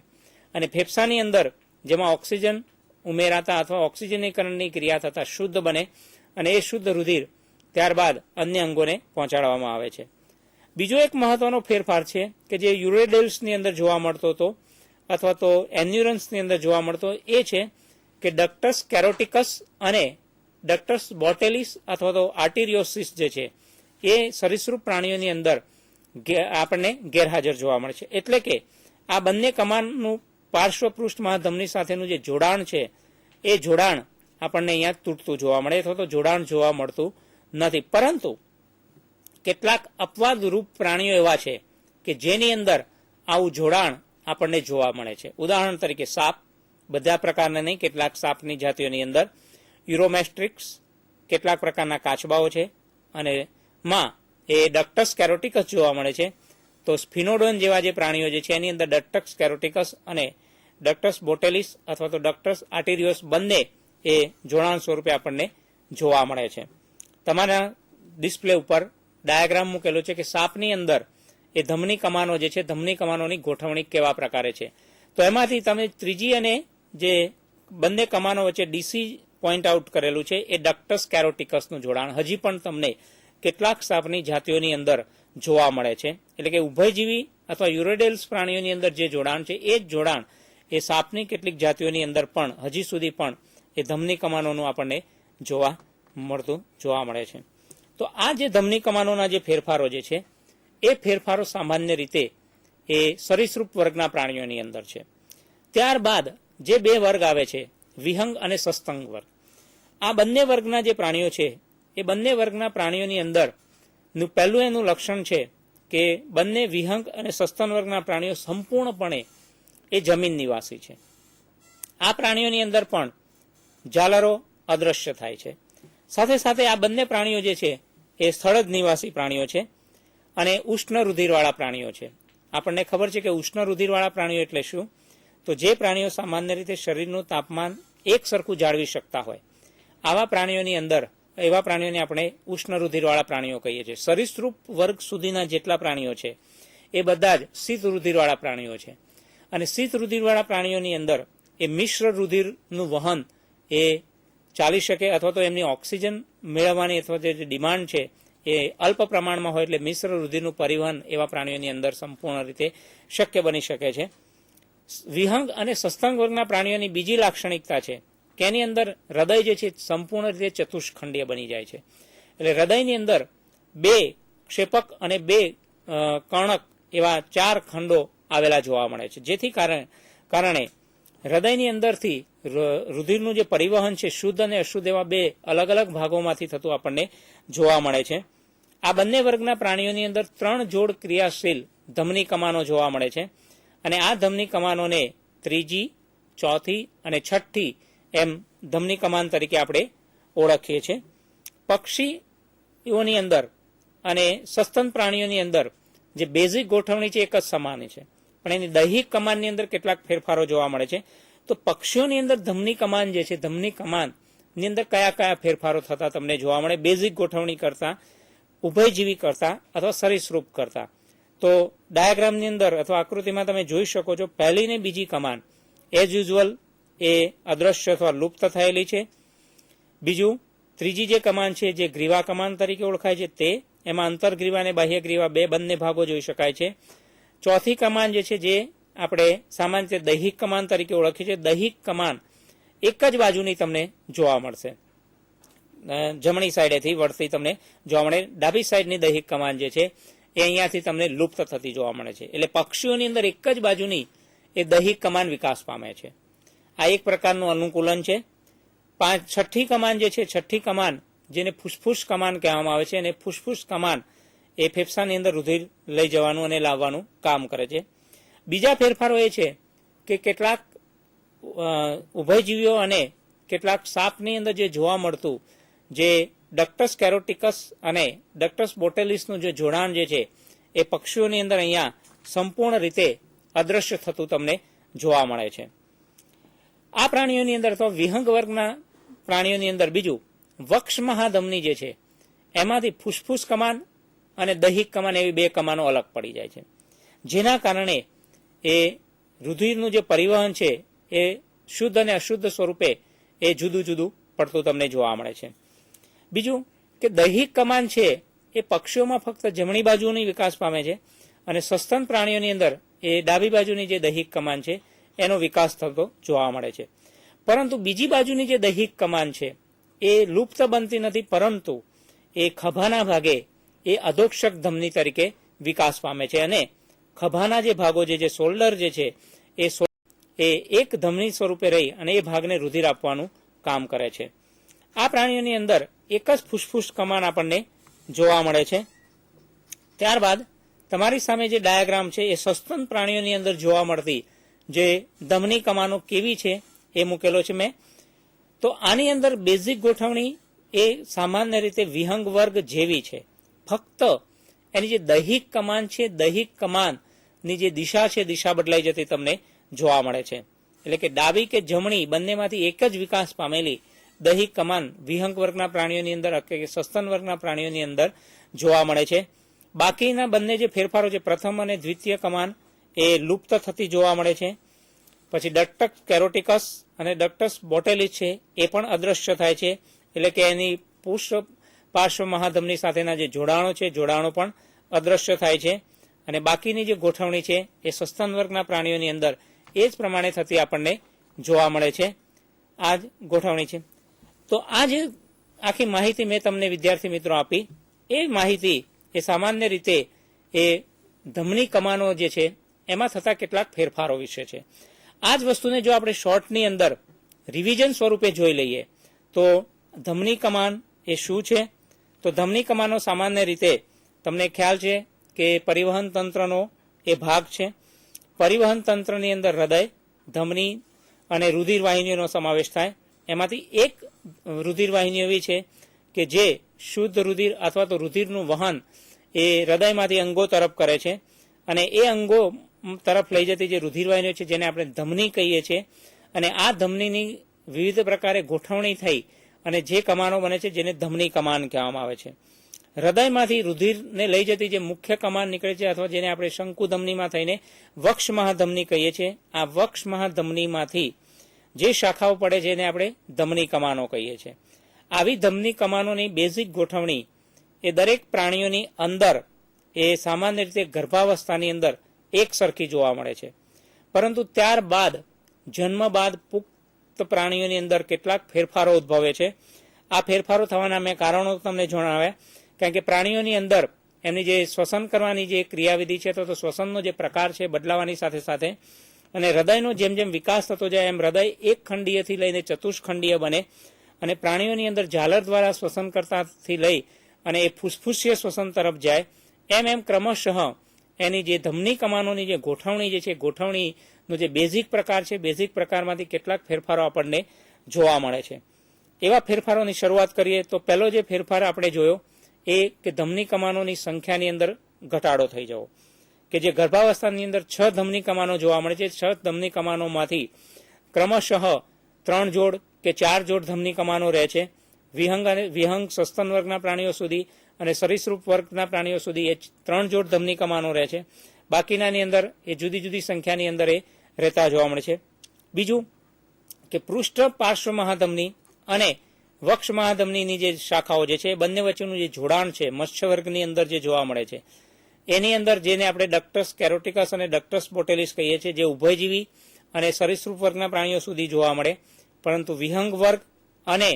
અને ફેફસાની અંદર જેમાં ઓક્સિજન ઉમેરાતા અથવા ઓક્સિજનીકરણની ક્રિયા થતા શુદ્ધ બને અને એ શુદ્ધ રુધિર ત્યારબાદ અન્ય અંગોને પહોંચાડવામાં આવે છે. બીજો એક મહત્વનો ફેરફાર છે કે જે યુરોડેલ્સની અંદર જોવા મળતો હતો અથવા તો એન્યુરન્સની અંદર જોવા મળતો એ છે કે ડક્ટસ કેરોટિકસ અને ડક્ટસ બોટેલિસ અથવા તો આર્ટિરિયોસિસ જે છે એ સરીસૃપ પ્રાણીઓની અંદર આપણને ગેરહાજર જોવા મળે છે. એટલે કે આ બંને કમાનનું પાર્શ્વપૃષ્ઠ મહાધમની સાથેનું જે જોડાણ છે એ જોડાણ આપણને અહીંયા તૂટતું જોવા મળે અથવા તો જોડાણ જોવા મળતું નથી. પરંતુ કેટલાક અપવાદરૂપ પ્રાણીઓ એવા છે કે જેની અંદર આવું જોડાણ આપણને જોવા મળે છે. ઉદાહરણ તરીકે સાપ, બધા પ્રકારના નહીં, કેટલાક સાપની જાતિઓની અંદર યુરોમેસ્ટ્રિક્સ, કેટલાક પ્રકારના કાચબાઓ છે અને માં એ ડક્ટસ કેરોટિકસ જોવા મળે છે. તો સ્ફિનોડોન જેવા જે પ્રાણીઓ જે છે એની અંદર ડક્ટસ કેરોટિકસ અને ડક્ટસ બોટેલિસ અથવા તો ડક્ટસ આર્ટેરિયોસ બંને એ જોડાણ સ્વરૂપે આપણને જોવા મળે છે. તમારા ડિસ્પ્લે ઉપર ડાયાગ્રામ મૂકેલો છે કે સાપની અંદર એ ધમની કમાનો જે છે, ધમની કમાનોની ગોઠવણી કેવા પ્રકારે છે. તો એમાંથી તમે ત્રીજી અને જે બંને કમાનો વચ્ચે ડીસી પોઈન્ટ આઉટ કરેલું છે એ ડક્ટસ કેરોટિકસનું જોડાણ હજી પણ તમને કેટલાક સાપની જાતિઓની અંદર જોવા મળે છે. એટલે કે ઉભયજીવી અથવા યુરોડેલ્સ પ્રાણીઓની અંદર જે જોડાણ છે એ જ જોડાણ એ સાપની કેટલીક જાતિઓની અંદર પણ હજી સુધી પણ એ ધમની કમાનોનું આપણને જોવા મળે છે. તો આ જે ધમની કમાનોના જે ફેરફારો જે છે એ ફેરફારો સામાન્ય રીતે એ સરીસૃપ વર્ગના પ્રાણીઓની અંદર છે. ત્યારબાદ જે બે વર્ગ આવે છે, વિહંગ અને સસ્તંગ વર્ગ, આ બંને વર્ગના જે પ્રાણીઓ છે એ બંને વર્ગના પ્રાણીઓની અંદર પહેલું એનું લક્ષણ છે કે બંને વિહંગ અને સસ્તન વર્ગના પ્રાણીઓ સંપૂર્ણપણે એ જમીન નિવાસી છે. આ પ્રાણીઓની અંદર પણ ઝાલરો અદ્રશ્ય થાય છે. સાથે સાથે આ બંને પ્રાણીઓ જે છે એ સ્થળ જ નિવાસી પ્રાણીઓ છે અને ઉષ્ણ રુધિરવાળા પ્રાણીઓ છે. આપણને ખબર છે કે ઉષ્ણ રુધિરવાળા પ્રાણીઓ એટલે શું? તો જે પ્રાણીઓ સામાન્ય રીતે શરીરનું તાપમાન એક સરખું જાળવી શકતા હોય આવા પ્રાણીઓની અંદર, એવા પ્રાણીઓને આપણે ઉષ્ણ રુધિરવાળા પ્રાણીઓ કહીએ છીએ. સરીસૃપ વર્ગ સુધીના જેટલા પ્રાણીઓ છે એ બધા જ શીત રુધિરવાળા પ્રાણીઓ છે. અને શીત રુધિરવાળા પ્રાણીઓની અંદર એ મિશ્ર રુધિરનું વહન એ ચાલી શકે અથવા તો એમની ઓક્સિજન મેળવવાની અથવા જે ડિમાન્ડ છે એ અલ્પ પ્રમાણમાં હોય એટલે મિશ્ર રુધિરનું પરિવહન એવા પ્રાણીઓની અંદર સંપૂર્ણ રીતે શક્ય બની શકે છે. વિહંગ અને સસ્તંગ વર્ગના પ્રાણીઓની બીજી લાક્ષણિકતા છે કે એની અંદર હૃદય જે છે સંપૂર્ણ રીતે ચતુષ્ખંડીય બની જાય છે. એટલે હૃદયની અંદર બે ક્ષેપક અને બે કર્ણક એવા 4 ખંડો આવેલા જોવા મળે છે. જેથી કારણે હૃદયની અંદરથી રુધિરનું જે પરિવહન છે શુદ્ધ અને અશુદ્ધ એવા બે અલગ અલગ ભાગોમાંથી થતું આપણને જોવા મળે છે. આ બંને વર્ગના પ્રાણીઓની અંદર 3 જોડ ક્રિયાશીલ ધમની કમાનો જોવા મળે છે અને આ ધમની કમાનોને ત્રીજી, ચોથી અને છઠ્ઠી એમ ધમની કમાન તરીકે આપણે ઓળખીએ છીએ. પક્ષીઓની અંદર અને સસ્તન પ્રાણીઓની અંદર જે બેઝિક ગોઠવણી છે એક જ સમાન છે, પણ એની દૈહિક કમાનની અંદર કેટલાક ફેરફારો જોવા મળે છે. તો પક્ષીઓની અંદર ધમની કમાન જે છે, ધમની કમાનની અંદર કયા કયા ફેરફારો થતા તમને જોવા મળે બેઝિક ગોઠવણી કરતા, ઉભયજીવી કરતા અથવા સરીસૃપ કરતા? તો ડાયાગ્રામની અંદર અથવા આકૃતિમાં તમે જોઈ શકો છો, પહેલી ને બીજી કમાન એઝ યુઝ્યુઅલ એ અદ્રશ્ય અથવા લુપ્ત થયેલી છે. બીજું, ત્રીજી જે કમાન છે જે ગ્રીવા કમાન તરીકે ઓળખાય છે તે, એમાં અંતરગ્રીવા અને બાહ્ય ગ્રીવા બંને ભાગો જોઈ શકાય છે. ચોથી કમાન જે છે જે આપણે સામાન્ય રીતે દૈહિક કમાન તરીકે ઓળખીએ છીએ. દૈહિક કમાન એક જ બાજુની તમને જોવા મળશે, જમણી સાઈડેથી વળતી તમને જોવા મળે. ડાબી સાઈડની દૈહિક કમાન જે છે એ અહીંયાથી તમને લુપ્ત થતી જોવા મળે છે. એટલે પક્ષીઓની અંદર એક જ બાજુની એ દૈહિક કમાન વિકાસ પામે છે. આ એક પ્રકારનું અનુકૂલન છે. છઠ્ઠી કમાન જે છે, છઠ્ઠી કમાન જેને ફૂસફૂસ કમાન કહેવામાં આવે છે, અને ફૂસફૂસ કમાન એ ફેફસાની અંદર રુધિર લઈ જવાનું અને લાવવાનું કામ કરે છે. બીજા ફેરફારો એ છે કે કેટલાક ઉભયજીવીઓ અને કેટલાક સાપની અંદર જે જોવા મળતું જે ડક્ટસ કેરોટિકસ અને ડક્ટસ બોટેલિસનું જે જોડાણ જે છે એ પક્ષીઓની અંદર અહીંયા સંપૂર્ણ રીતે અદ્રશ્ય થતું તમને જોવા મળે છે. આ પ્રાણીઓની અંદર તો વિહંગ વર્ગના પ્રાણીઓની અંદર બીજું વક્ષ મહાધમની જે છે એમાંથી ફૂસફૂસ કમાન અને દૈહિક કમાન એવી બે કમાનો અલગ પડી જાય છે, જેના કારણે એ રુધિરનું જે પરિવહન છે એ શુદ્ધ અને અશુદ્ધ સ્વરૂપે એ જુદું જુદું પડતું તમને જોવા મળે છે. બીજું કે દૈહિક કમાન છે એ પક્ષીઓમાં ફક્ત જમણી બાજુની વિકાસ પામે છે અને સસ્તન પ્રાણીઓની અંદર એ ડાબી બાજુની જે દૈહિક કમાન છે એનો વિકાસ થતો જોવા મળે છે. પરંતુ બીજી બાજુની જે દૈહિક કમાન છે એ લુપ્ત બનતી નથી, પરંતુ એ ખભાના ભાગે એ અધોક્ષક ધમની તરીકે વિકાસ પામે છે અને ખભાના જે ભાગો જે શોલ્ડર જે છે એ એક ધમની સ્વરૂપે રહી અને એ ભાગને રુધિર આપવાનું કામ કરે છે. આ પ્રાણીઓની અંદર એક જ ફૂસ્ફૂસ કમાન આપણને જોવા મળે છે. ત્યારબાદ તમારી સામે જે ડાયાગ્રામ છે એ સસ્તન પ્રાણીઓની અંદર જોવા મળતી જે ધમની કમાનો કેવી છે એ મૂકેલો છે મેં. તો આની અંદર બેઝિક ગોઠવણી એ સામાન્ય રીતે વિહંગ વર્ગ જેવી છે. ફક્ત એની જે દૈહિક કમાન છે, દૈહિક કમાનની જે દિશા છે, દિશા બદલાઈ જતી તમને જોવા મળે છે. એટલે કે ડાબી કે જમણી બંનેમાંથી એક જ વિકાસ પામેલી દૈહિક કમાન વિહંગ વર્ગના પ્રાણીઓની અંદર કે સસ્તન વર્ગના પ્રાણીઓની અંદર જોવા મળે છે. બાકીના બંને જે ફેરફારો છે, પ્રથમ અને દ્વિતીય કમાન એ લુપ્ત થતી જોવા મળે છે. પછી ડક્ટસ કેરોટિકસ અને ડક્ટસ બોટેલિસ છે એ પણ અદ્રશ્ય થાય છે. એટલે કે એની પુષ્ઠ પાર્શ્વ મહાધમની સાથેના જે જોડાણો છે, જોડાણો પણ અદ્રશ્ય થાય છે. અને બાકીની જે ગોઠવણી છે એ સસ્તન વર્ગના પ્રાણીઓની અંદર એ જ પ્રમાણે થતી આપણને જોવા મળે છે. આ જ ગોઠવણી છે. તો આ જે આખી માહિતી મેં તમને વિદ્યાર્થી મિત્રો આપી, એ માહિતી એ સામાન્ય રીતે એ ધમની કમાનો જે છે એમાં થતા કેટલાક ફેરફારો વિશે છે. આ જ વસ્તુને જો આપણે શોર્ટની અંદર રિવિઝન સ્વરૂપે જોઈ લઈએ તો ધમની કમાન એ શું છે? તો ધમની કમાનો સામાન્ય રીતે તમને ખ્યાલ છે કે પરિવહન તંત્રનો એ ભાગ છે. પરિવહન તંત્રની અંદર હૃદય, ધમની અને રુધિર વાહિનીઓનો સમાવેશ થાય. એમાંથી એક રુધિર વાહિની એવી છે કે જે શુદ્ધ રુધિર અથવા તો રુધિરનું વહન એ હૃદયમાંથી અંગો તરફ કરે છે અને એ અંગો તરફ લઈ જતી જે રુધિર વાહિનીઓ છે જેને આપણે ધમની કહીએ છીએ. અને આ ધમનીની વિવિધ પ્રકારે ગોઠવણી થઈ અને જે કમાનો બને છે જેને ધમની કમાન કહેવામાં આવે છે. હૃદયમાંથી રુધિરને લઈ જતી જે મુખ્ય કમાન નીકળે છે અથવા જેને આપણે શંકુ ધમનીમાં થઈને વક્ષ મહાધમની કહીએ છીએ. આ વક્ષ મહાધમનીમાંથી જે શાખાઓ પડે છે એને આપણે ધમની કમાનો કહીએ છીએ. આવી ધમની કમાનોની બેઝિક ગોઠવણી એ દરેક પ્રાણીઓની અંદર એ સામાન્ય રીતે ગર્ભાવસ્થાની અંદર એક સરખી જોવા મળે છે. પરંતુ ત્યારબાદ જન્મ બાદ પુખ્ત પ્રાણીઓની અંદર કેટલાક ફેરફારો ઉદ્ભવે છે. આ ફેરફારો થવાના મેં કારણો તમને જણાવ્યા. કારણ કે પ્રાણીઓની અંદર એમની જે શ્વસન કરવાની જે ક્રિયાવિધિ છે તો શ્વસનનો જે પ્રકાર છે બદલાવાની સાથે સાથે અને હૃદયનો જેમ જેમ વિકાસ થતો જાય એમ હૃદય એક ખંડીયથી લઈને ચતુષ્ખંડીય બને અને પ્રાણીઓની અંદર ઝાલર દ્વારા શ્વસન કરતાથી લઈ અને એ ફૂસ્ફૂસીય શ્વસન તરફ જાય એમ એમ ક્રમશઃ એની જે ધમની કમાનોની જે ગોઠવણી જે છે ગોઠવણીનો જે બેઝિક પ્રકાર છે બેઝિક પ્રકારમાંથી કેટલાક ફેરફારો આપણને જોવા મળે છે. એવા ફેરફારોની શરૂઆત કરીએ તો પહેલો જે ફેરફાર આપણે જોયો એ કે ધમની કમાનોની સંખ્યાની અંદર ઘટાડો થઈ જવો. કે જે ગર્ભાવસ્થાની અંદર 6 ધમની કમાનો જોવા મળે છે. 6 ધમની કમાનોમાંથી ક્રમશઃ 3 જોડ કે 4 જોડ ધમની કમાનો રહે છે. વિહંગ સસ્તન વર્ગના પ્રાણીઓ સુધી અને સરીસૃપ વર્ગના પ્રાણીઓ સુધી એ 3 જોડ ધમની કમાનો રહે છે. બાકીનાની અંદર એ જુદી જુદી સંખ્યાની અંદર એ રહેતા જોવા મળે છે. બીજું કે પૃષ્ઠ પાર્શ્વ મહાધમની અને વક્ષ મહાધમનીની જે શાખાઓ જે છે બંને વચ્ચેનું જે જોડાણ છે મત્સ્ય વર્ગની અંદર જે જોવા મળે છે એની અંદર જેને આપણે ડક્ટસ કેરોટિકસ અને ડક્ટસ બોટેલિસ કહીએ છીએ જે ઉભયજીવી અને સરીસૃપ વર્ગના પ્રાણીઓ સુધી જોવા મળે. પરંતુ વિહંગ વર્ગ અને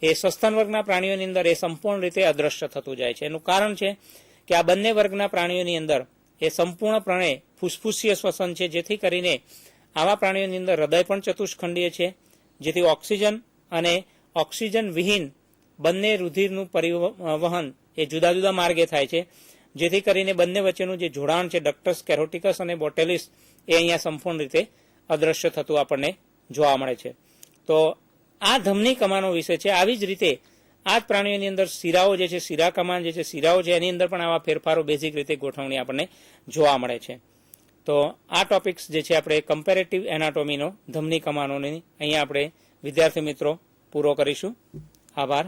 એ સસ્તન વર્ગના પ્રાણીઓની અંદર એ સંપૂર્ણ રીતે અદ્રશ્ય થતું જાય છે. એનું કારણ છે કે આ બંને વર્ગના પ્રાણીઓની અંદર એ સંપૂર્ણપણે ફૂસ્ફૂસીય શ્વસન છે જેથી કરીને આવા પ્રાણીઓની અંદર હૃદય પણ ચતુષ્ખંડીય છે જેથી ઓક્સિજન અને ઓક્સિજન વિહીન બંને રુધિરનું પરિવહન એ જુદા જુદા માર્ગે થાય છે જેથી કરીને બંને વચ્ચેનું જે જોડાણ છે ડક્ટસ કેરોટિકસ અને બોટેલિસ એ અહીંયા સંપૂર્ણ રીતે અદ્રશ્ય થતું આપણને જોવા મળે છે. તો આ ધમની કમાનો વિશે છે. આવી જ રીતે આ જ પ્રાણીઓની અંદર શિરાઓ જે છે શિરા કમાન જે છે શિરાઓ છે એની અંદર પણ આવા ફેરફારો બેઝિક રીતે ગોઠવણી આપણને જોવા મળે છે. તો આ ટોપિક્સ જે છે આપણે કમ્પેરેટિવ એનાટોમીનો ધમની કમાનોની અહીંયા આપણે વિદ્યાર્થી મિત્રો પૂરો કરીશું. આભાર.